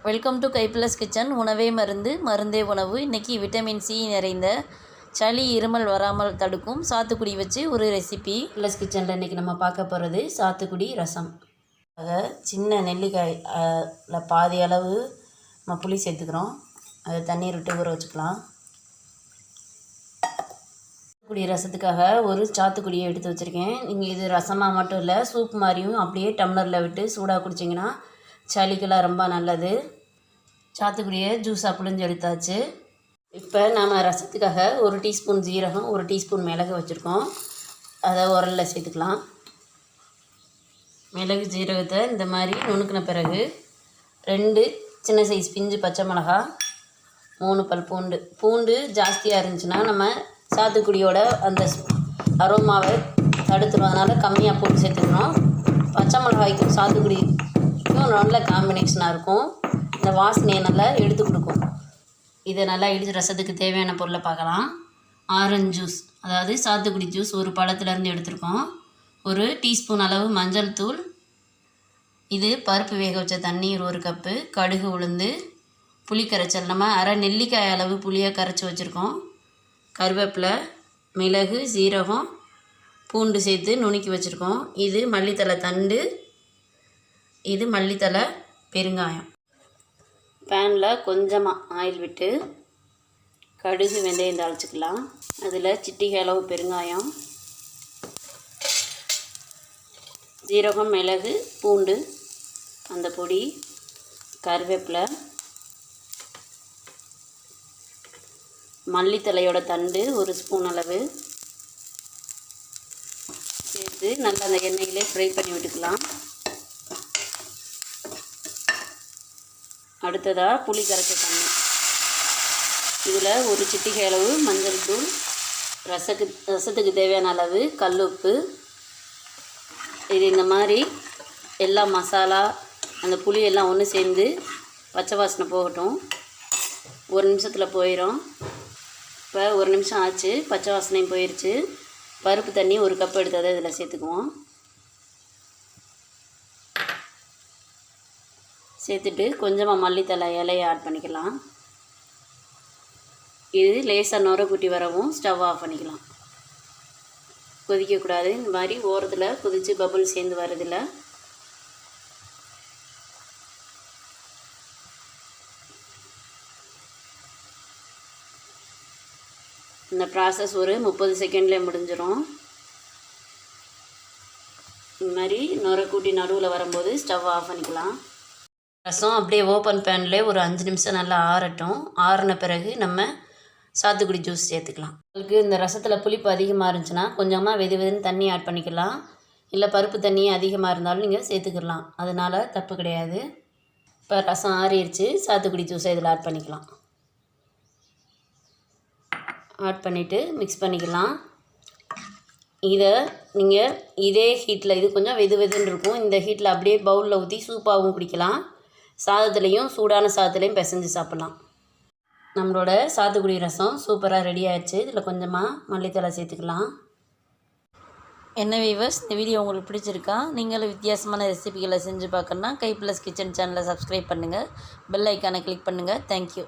Welcome to கைப்ளஸ் kitchen. உணவே மருந்து, மருந்தே உணவு. இன்றைக்கி விட்டமின் சி நிறைந்த சளி இருமல் வராமல் தடுக்கும் சாத்துக்குடி வச்சு ஒரு ரெசிபி. கைப்ளஸ் கிச்சனில் இன்றைக்கி நம்ம பார்க்க போகிறது சாத்துக்குடி ரசம். அதை சின்ன நெல்லிக்காய் பாதி அளவு நம்ம புளி சேர்த்துக்கிறோம். அதை தண்ணீர் விட்டு ஊற வச்சுக்கலாம். சாத்துக்குடி ரசத்துக்காக ஒரு சாத்துக்குடியை எடுத்து வச்சுருக்கேன். நீங்கள் இது ரசமாக மட்டும் இல்லை, சூப் மாதிரியும் அப்படியே டம்ளரில் விட்டு சூடாக குடிச்சிங்கன்னா சளிக்கெல்லாம் ரொம்ப நல்லது. சாத்துக்குடியை ஜூஸாக புழிஞ்சு எடுத்தாச்சு. இப்போ நாம் ரசத்துக்காக 1 டீஸ்பூன் ஜீரகம், 1 டீஸ்பூன் மிளகு வச்சுருக்கோம். அதை உரலில் சேர்த்துக்கலாம். மிளகு ஜீரகத்தை இந்த மாதிரி நுணுக்கின பிறகு 2 சின்ன சைஸ் பிஞ்சு பச்சை மிளகா, 3 பல் பூண்டு ஜாஸ்தியாக இருந்துச்சுன்னா நம்ம சாத்துக்குடியோட அந்த அரோமாவை தடுத்துடும். அதனால் கம்மியாக பூண்டு சேர்த்துக்கணும். பச்சை மிளகாய்க்கும் சாத்துக்குடிக்கும் நல்ல காம்பினேஷனாக இருக்கும். இந்த வாசனையை நல்லா எடுத்து கொடுக்கும். இதை நல்லா இடித்து ரசத்துக்கு தேவையான பொருளை பார்க்கலாம். ஆரஞ்சு ஜூஸ், அதாவது சாத்துக்குடி ஜூஸ் ஒரு பழத்துலேருந்து எடுத்துருக்கோம். 1 டீஸ்பூன் அளவு மஞ்சள் தூள், இது பருப்பு வேக வச்ச தண்ணீர் 1 கப்பு, கடுகு உளுந்து, புளி கரைச்சல் நம்ம அரை நெல்லிக்காய் அளவு புளியாக கரைச்சி வச்சுருக்கோம், கருவேப்பிலை, மிளகு, சீரகம், பூண்டு சேர்த்து நுணுக்கி வச்சுருக்கோம். இது மல்லித்தலை தண்டு, இது மல்லித்தலை, பெருங்காயம். பேனில் கொஞ்சமாக ஆயில் விட்டு கடுகு வெந்தயம் தாளிச்சிக்கலாம். அதில் சிட்டிகை அளவு பெருங்காயம், ஜீரகம், மிளகு, பூண்டு அந்த பொடி, கருவேப்பிலை, மல்லித்தலையோட தண்டு 1 ஸ்பூன் அளவு சேர்த்து நல்லா அந்த எண்ணெயிலே ஃப்ரை பண்ணி விட்டுக்கலாம். அடுத்ததாக புளி கரைச்ச தண்ணி, இதில் 1 சிட்டிகை அளவு மஞ்சள் தூள், ரசத்துக்கு தேவையான அளவு கல் உப்பு. இது இந்த மாதிரி எல்லா மசாலா அந்த புளி எல்லாம் ஒன்று சேர்ந்து பச்சை வாசனை போகட்டும். 1 நிமிஷத்தில் போயிடும். இப்போ 1 நிமிஷம் ஆச்சு, பச்சை வாசனையும் போயிடுச்சு. பருப்பு தண்ணி 1 கப் எடுத்ததை இதில் சேர்த்துக்குவோம். சேர்த்துட்டு கொஞ்சமாக மல்லித்தலை இலையை ஆட் பண்ணிக்கலாம். இது லேசாக நுர குட்டி வரவும் ஸ்டவ் ஆஃப் பண்ணிக்கலாம். கொதிக்கக்கூடாது. இந்த மாதிரி ஓரத்தில் கொதித்து பபுள் சேர்ந்து வரதில்ல. இந்த ப்ராசஸ் ஒரு 30 செகண்ட்லேயே முடிஞ்சிடும். இந்த மாதிரி நுர கூட்டி நடுவில் வரும்போது ஸ்டவ் ஆஃப் பண்ணிக்கலாம். ரசம் அப்படியே ஓப்பன் பேனில் ஒரு 5 நிமிஷம் நல்லா ஆறட்டும். ஆறின பிறகு நம்ம சாத்துக்குடி ஜூஸ் சேர்த்துக்கலாம். உங்களுக்கு இந்த ரசத்தில் புளிப்பு அதிகமாக இருந்துச்சுன்னா கொஞ்சமாக வெதுன்னு தண்ணி ஆட் பண்ணிக்கலாம். இல்லை பருப்பு தண்ணி அதிகமாக இருந்தாலும் நீங்கள் சேர்த்துக்கலாம், அதனால் தப்பு கிடையாது. இப்போ ரசம் ஆறிடுச்சு. சாத்துக்குடி ஜூஸை இதில் ஆட் பண்ணிக்கலாம். ஆட் பண்ணிவிட்டு மிக்ஸ் பண்ணிக்கலாம். இதை நீங்கள் இதே ஹீட்டில், இது கொஞ்சம் வெதுன்னு இருக்கும், இந்த ஹீட்டில் அப்படியே பவுலில் ஊற்றி சூப்பாகவும் குடிக்கலாம். சாதத்துலேயும் சூடான சாதத்துலேயும் பிசைஞ்சு சாப்பிட்லாம். நம்மளோட சாத்துக்குடி ரசம் சூப்பராக ரெடி ஆகிடுச்சு. இதில் கொஞ்சமாக மல்லித்தலை சேர்த்துக்கலாம். என்ன வீவர்ஸ், இந்த வீடியோ உங்களுக்கு பிடிச்சிருக்கா? நீங்களும் வித்தியாசமான ரெசிபிகளை செஞ்சு பார்க்கணுன்னா கைப்ளஸ் கிச்சன் சேனலை சப்ஸ்கிரைப் பண்ணுங்கள், பெல் ஐக்கானை கிளிக் பண்ணுங்கள். தேங்க்யூ.